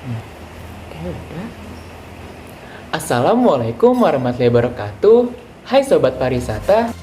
Oke, udah. Assalamualaikum warahmatullahi wabarakatuh. Hai Sobat Pariwisata.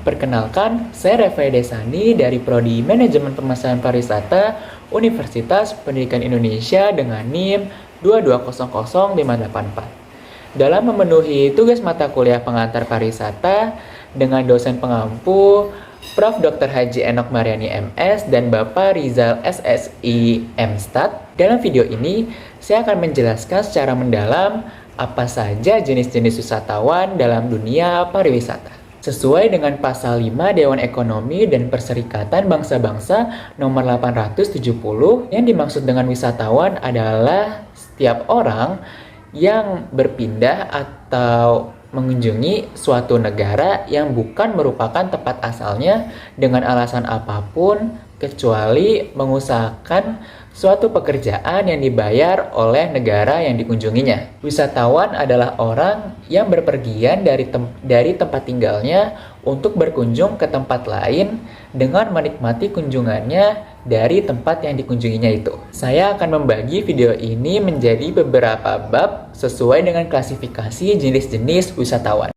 Perkenalkan, saya Refai Desani dari Prodi Manajemen Pemasaran Pariwisata Universitas Pendidikan Indonesia dengan NIM 2200584. Dalam memenuhi tugas mata kuliah pengantar pariwisata dengan dosen pengampu Prof. Dr. Haji Enok Mariani MS dan Bapak Rizal SSI MStat. Dalam video ini, saya akan menjelaskan secara mendalam apa saja jenis-jenis wisatawan dalam dunia pariwisata. Sesuai dengan Pasal 5 Dewan Ekonomi dan Perserikatan Bangsa-Bangsa nomor 870, yang dimaksud dengan wisatawan adalah setiap orang yang berpindah atau mengunjungi suatu negara yang bukan merupakan tempat asalnya dengan alasan apapun kecuali mengusahakan suatu pekerjaan yang dibayar oleh negara yang dikunjunginya. Wisatawan adalah orang yang berpergian dari tempat tinggalnya untuk berkunjung ke tempat lain dengan menikmati kunjungannya dari tempat yang dikunjunginya itu. Saya akan membagi video ini menjadi beberapa bab sesuai dengan klasifikasi jenis-jenis wisatawan.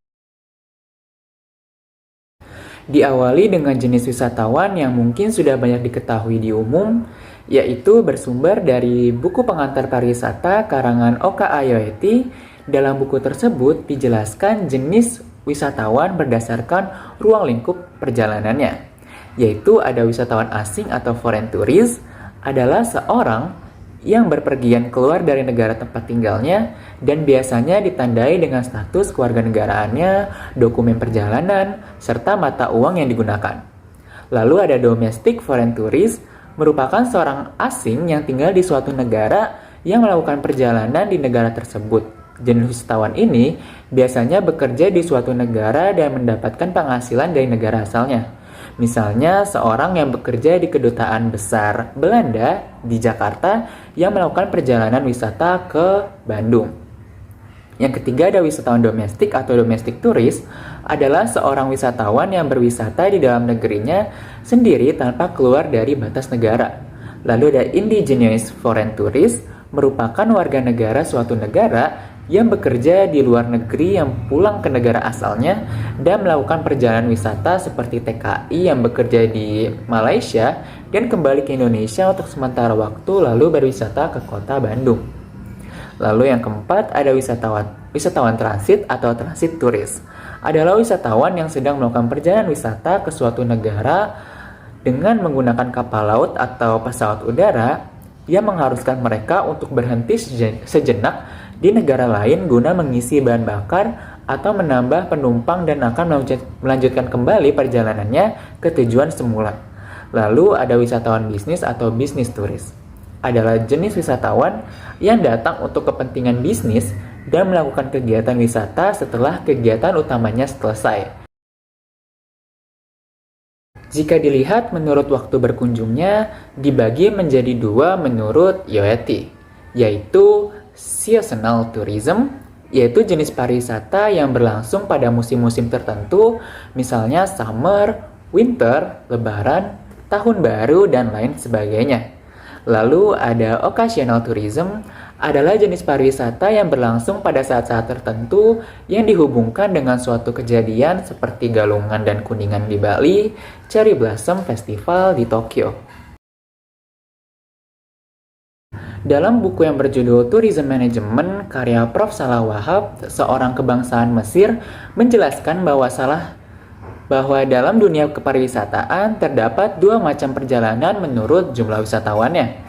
Diawali dengan jenis wisatawan yang mungkin sudah banyak diketahui di umum, yaitu bersumber dari buku pengantar pariwisata karangan Oka Ayoeti. Dalam buku tersebut dijelaskan jenis wisatawan berdasarkan ruang lingkup perjalanannya, yaitu ada wisatawan asing atau foreign tourist, adalah seorang yang berpergian keluar dari negara tempat tinggalnya dan biasanya ditandai dengan status kewarganegaraannya, dokumen perjalanan, serta mata uang yang digunakan. Lalu ada domestic foreign tourist, merupakan seorang asing yang tinggal di suatu negara yang melakukan perjalanan di negara tersebut. Jenis wisatawan ini biasanya bekerja di suatu negara dan mendapatkan penghasilan dari negara asalnya. Misalnya, seorang yang bekerja di Kedutaan Besar Belanda di Jakarta yang melakukan perjalanan wisata ke Bandung. Yang ketiga ada wisatawan domestik atau domestic tourist, adalah seorang wisatawan yang berwisata di dalam negerinya sendiri tanpa keluar dari batas negara. Lalu ada indigenous foreign tourist, merupakan warga negara suatu negara yang bekerja di luar negeri yang pulang ke negara asalnya dan melakukan perjalanan wisata seperti TKI yang bekerja di Malaysia dan kembali ke Indonesia untuk sementara waktu lalu berwisata ke kota Bandung. Lalu yang keempat ada wisatawan transit atau transit turis. Adalah wisatawan yang sedang melakukan perjalanan wisata ke suatu negara dengan menggunakan kapal laut atau pesawat udara yang mengharuskan mereka untuk berhenti sejenak di negara lain guna mengisi bahan bakar atau menambah penumpang dan akan melanjutkan kembali perjalanannya ke tujuan semula. Lalu ada wisatawan bisnis atau bisnis turis. Adalah jenis wisatawan yang datang untuk kepentingan bisnis dan melakukan kegiatan wisata setelah kegiatan utamanya selesai. Jika dilihat menurut waktu berkunjungnya, dibagi menjadi dua menurut Yoeti, yaitu seasonal tourism, yaitu jenis pariwisata yang berlangsung pada musim-musim tertentu, misalnya summer, winter, lebaran, tahun baru, dan lain sebagainya. Lalu ada occasional tourism, adalah jenis pariwisata yang berlangsung pada saat-saat tertentu yang dihubungkan dengan suatu kejadian seperti Galungan dan Kuningan di Bali, Cherry Blossom Festival di Tokyo. Dalam buku yang berjudul Tourism Management karya Prof. Salah Wahab, seorang kebangsaan Mesir, menjelaskan bahwa dalam dunia kepariwisataan terdapat dua macam perjalanan menurut jumlah wisatawannya,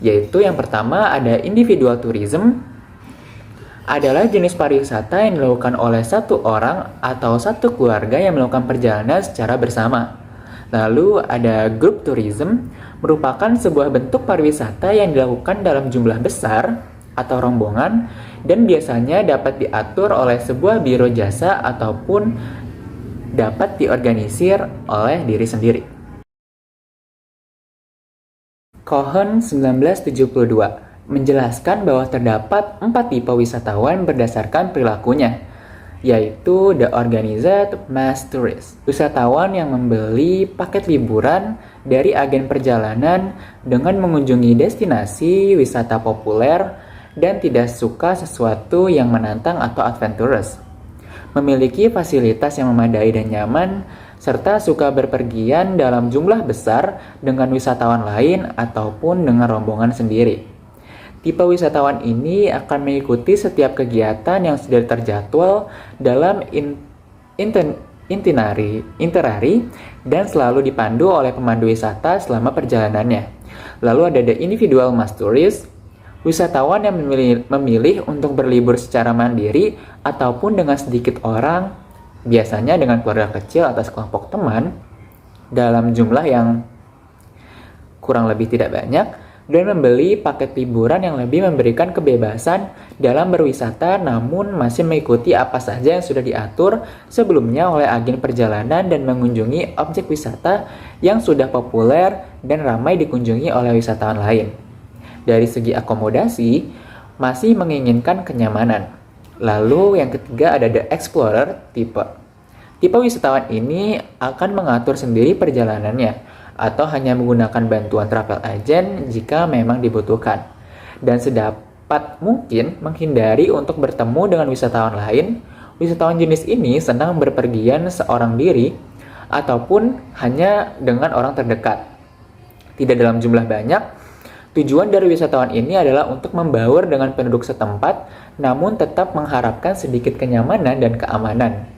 yaitu yang pertama ada individual tourism, adalah jenis pariwisata yang dilakukan oleh satu orang atau satu keluarga yang melakukan perjalanan secara bersama. Lalu ada group tourism, merupakan sebuah bentuk pariwisata yang dilakukan dalam jumlah besar atau rombongan dan biasanya dapat diatur oleh sebuah biro jasa ataupun dapat diorganisir oleh diri sendiri. Cohen 1972 menjelaskan bahwa terdapat 4 tipe wisatawan berdasarkan perilakunya, yaitu the organized mass tourist. Wisatawan yang membeli paket liburan dari agen perjalanan dengan mengunjungi destinasi wisata populer dan tidak suka sesuatu yang menantang atau adventurous. Memiliki fasilitas yang memadai dan nyaman, serta suka berpergian dalam jumlah besar dengan wisatawan lain ataupun dengan rombongan sendiri. Tipe wisatawan ini akan mengikuti setiap kegiatan yang sudah terjadwal dalam itinerary dan selalu dipandu oleh pemandu wisata selama perjalanannya. Lalu ada the individual mass tourist, wisatawan yang memilih untuk berlibur secara mandiri ataupun dengan sedikit orang, biasanya dengan keluarga kecil atau sekelompok teman, dalam jumlah yang kurang lebih tidak banyak, dan membeli paket liburan yang lebih memberikan kebebasan dalam berwisata namun masih mengikuti apa saja yang sudah diatur sebelumnya oleh agen perjalanan dan mengunjungi objek wisata yang sudah populer dan ramai dikunjungi oleh wisatawan lain. Dari segi akomodasi, masih menginginkan kenyamanan. Lalu yang ketiga ada the explorer tipe. Tipe wisatawan ini akan mengatur sendiri perjalanannya atau hanya menggunakan bantuan travel agent jika memang dibutuhkan. Dan sedapat mungkin menghindari untuk bertemu dengan wisatawan lain. Wisatawan jenis ini senang berpergian seorang diri ataupun hanya dengan orang terdekat. Tidak dalam jumlah banyak. Tujuan dari wisatawan ini adalah untuk membaur dengan penduduk setempat, namun tetap mengharapkan sedikit kenyamanan dan keamanan.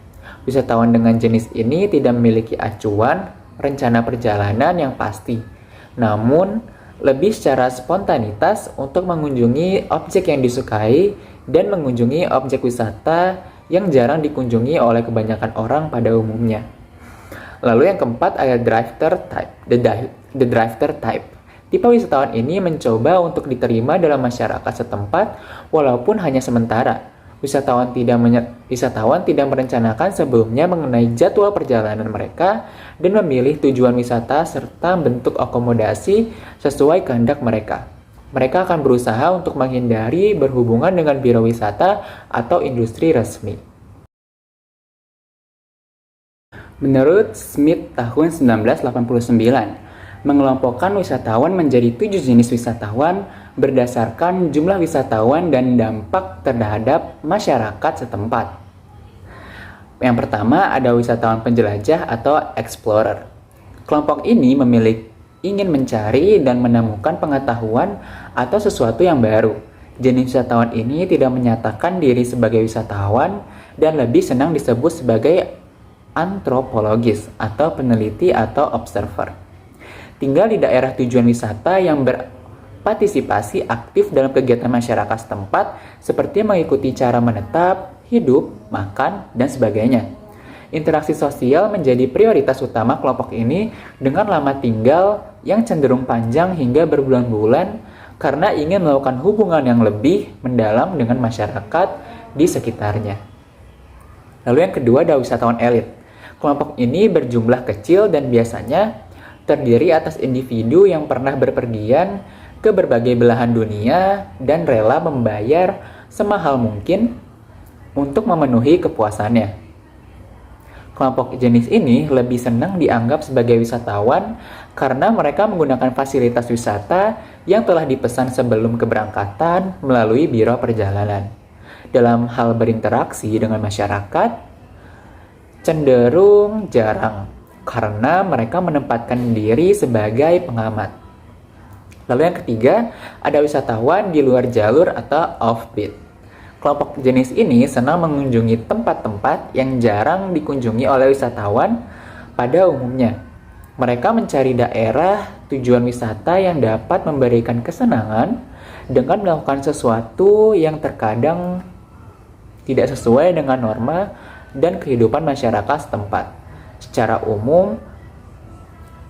Wisatawan dengan jenis ini tidak memiliki acuan rencana perjalanan yang pasti, namun lebih secara spontanitas untuk mengunjungi objek yang disukai dan mengunjungi objek wisata yang jarang dikunjungi oleh kebanyakan orang pada umumnya. Lalu yang keempat ada drifter type, the drifter type. Tipe wisatawan ini mencoba untuk diterima dalam masyarakat setempat walaupun hanya sementara. Wisatawan tidak merencanakan sebelumnya mengenai jadwal perjalanan mereka dan memilih tujuan wisata serta bentuk akomodasi sesuai kehendak mereka. Mereka akan berusaha untuk menghindari berhubungan dengan biro wisata atau industri resmi. Menurut Smith tahun 1989, mengelompokkan wisatawan menjadi 7 jenis wisatawan berdasarkan jumlah wisatawan dan dampak terhadap masyarakat setempat. Yang pertama ada wisatawan penjelajah atau explorer. Kelompok ini ingin mencari dan menemukan pengetahuan atau sesuatu yang baru. Jenis wisatawan ini tidak menyatakan diri sebagai wisatawan dan lebih senang disebut sebagai antropologis atau peneliti atau observer. Tinggal di daerah tujuan wisata yang berpartisipasi aktif dalam kegiatan masyarakat setempat seperti mengikuti cara menetap, hidup, makan, dan sebagainya. Interaksi sosial menjadi prioritas utama kelompok ini dengan lama tinggal yang cenderung panjang hingga berbulan-bulan karena ingin melakukan hubungan yang lebih mendalam dengan masyarakat di sekitarnya. Lalu yang kedua ada wisatawan elit. Kelompok ini berjumlah kecil dan biasanya terdiri atas individu yang pernah berpergian ke berbagai belahan dunia dan rela membayar semahal mungkin untuk memenuhi kepuasannya. Kelompok jenis ini lebih senang dianggap sebagai wisatawan karena mereka menggunakan fasilitas wisata yang telah dipesan sebelum keberangkatan melalui biro perjalanan. Dalam hal berinteraksi dengan masyarakat, cenderung jarang karena mereka menempatkan diri sebagai pengamat. Lalu yang ketiga, ada wisatawan di luar jalur atau offbeat. Kelompok jenis ini senang mengunjungi tempat-tempat yang jarang dikunjungi oleh wisatawan pada umumnya. Mereka mencari daerah tujuan wisata yang dapat memberikan kesenangan dengan melakukan sesuatu yang terkadang tidak sesuai dengan norma dan kehidupan masyarakat setempat. Secara umum,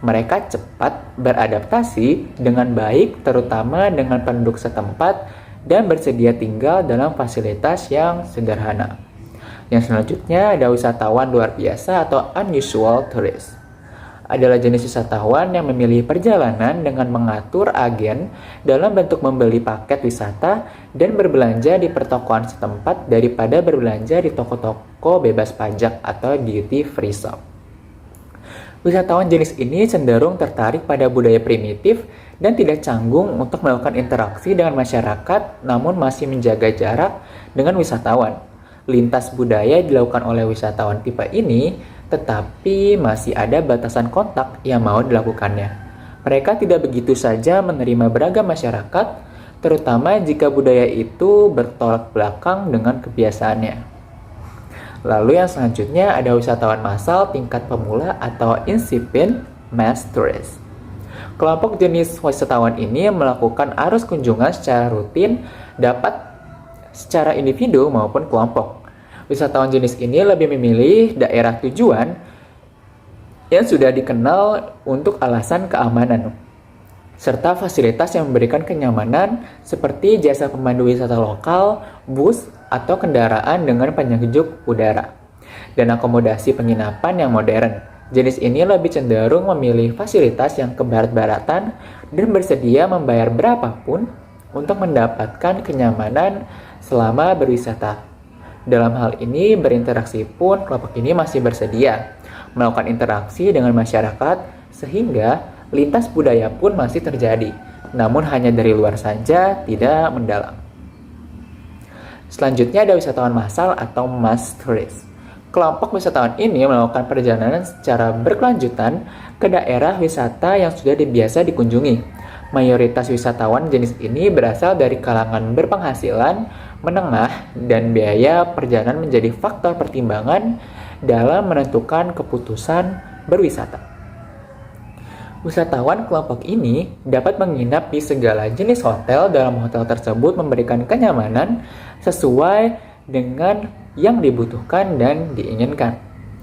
mereka cepat beradaptasi dengan baik, terutama dengan penduduk setempat, dan bersedia tinggal dalam fasilitas yang sederhana. Yang selanjutnya ada wisatawan luar biasa atau unusual tourist. adalah jenis wisatawan yang memilih perjalanan dengan mengatur agen dalam bentuk membeli paket wisata dan berbelanja di pertokoan setempat daripada berbelanja di toko-toko bebas pajak atau duty free shop. Wisatawan jenis ini cenderung tertarik pada budaya primitif dan tidak canggung untuk melakukan interaksi dengan masyarakat, namun masih menjaga jarak dengan wisatawan. Lintas budaya dilakukan oleh wisatawan tipe ini, tetapi masih ada batasan kontak yang mau dilakukannya. Mereka tidak begitu saja menerima beragam masyarakat, terutama jika budaya itu bertolak belakang dengan kebiasaannya. Lalu yang selanjutnya ada wisatawan massal tingkat pemula atau incipient mass tourist. Kelompok jenis wisatawan ini melakukan arus kunjungan secara rutin, dapat secara individu maupun kelompok. Wisatawan jenis ini lebih memilih daerah tujuan yang sudah dikenal untuk alasan keamanan, serta fasilitas yang memberikan kenyamanan seperti jasa pemandu wisata lokal, bus, atau kendaraan dengan penyejuk udara, dan akomodasi penginapan yang modern. Jenis ini lebih cenderung memilih fasilitas yang kebarat-baratan dan bersedia membayar berapapun untuk mendapatkan kenyamanan selama berwisata. Dalam hal ini, berinteraksi pun kelompok ini masih bersedia melakukan interaksi dengan masyarakat sehingga lintas budaya pun masih terjadi, namun hanya dari luar saja, tidak mendalam. Selanjutnya ada wisatawan massal atau mass tourist. Kelompok wisatawan ini melakukan perjalanan secara berkelanjutan ke daerah wisata yang sudah biasa dikunjungi. Mayoritas wisatawan jenis ini berasal dari kalangan berpenghasilan menengah dan biaya perjalanan menjadi faktor pertimbangan dalam menentukan keputusan berwisata. Wisatawan kelompok ini dapat menginap di segala jenis hotel. Dalam hotel tersebut memberikan kenyamanan sesuai dengan yang dibutuhkan dan diinginkan.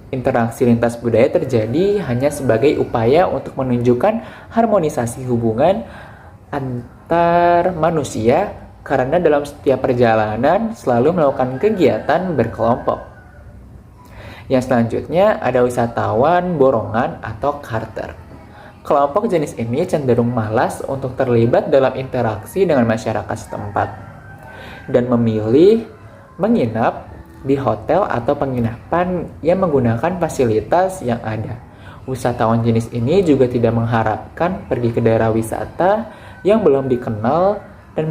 Interaksi lintas budaya terjadi hanya sebagai upaya untuk menunjukkan harmonisasi hubungan antar manusia, karena dalam setiap perjalanan selalu melakukan kegiatan berkelompok. Yang selanjutnya ada wisatawan borongan atau carter. Kelompok jenis ini cenderung malas untuk terlibat dalam interaksi dengan masyarakat setempat dan memilih menginap di hotel atau penginapan yang menggunakan fasilitas yang ada. Wisatawan jenis ini juga tidak mengharapkan pergi ke daerah wisata yang belum dikenal dan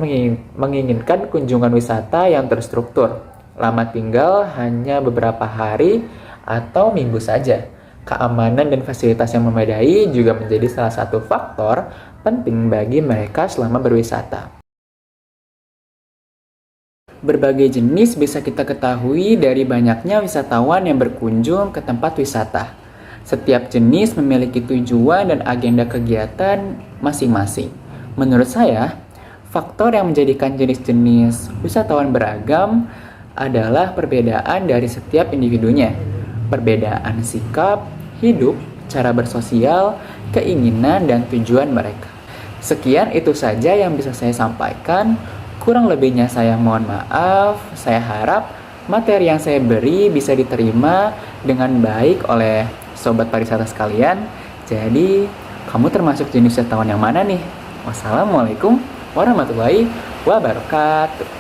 menginginkan kunjungan wisata yang terstruktur. Lama tinggal hanya beberapa hari atau minggu saja. Keamanan dan fasilitas yang memadai juga menjadi salah satu faktor penting bagi mereka selama berwisata. Berbagai jenis bisa kita ketahui dari banyaknya wisatawan yang berkunjung ke tempat wisata. Setiap jenis memiliki tujuan dan agenda kegiatan masing-masing. Menurut saya, faktor yang menjadikan jenis-jenis wisatawan beragam adalah perbedaan dari setiap individunya. Perbedaan sikap, hidup, cara bersosial, keinginan, dan tujuan mereka. Sekian itu saja yang bisa saya sampaikan. Kurang lebihnya saya mohon maaf. Saya harap materi yang saya beri bisa diterima dengan baik oleh sobat pariwisata sekalian. Jadi, kamu termasuk jenis wisatawan yang mana nih? Wassalamualaikum warahmatullahi wabarakatuh.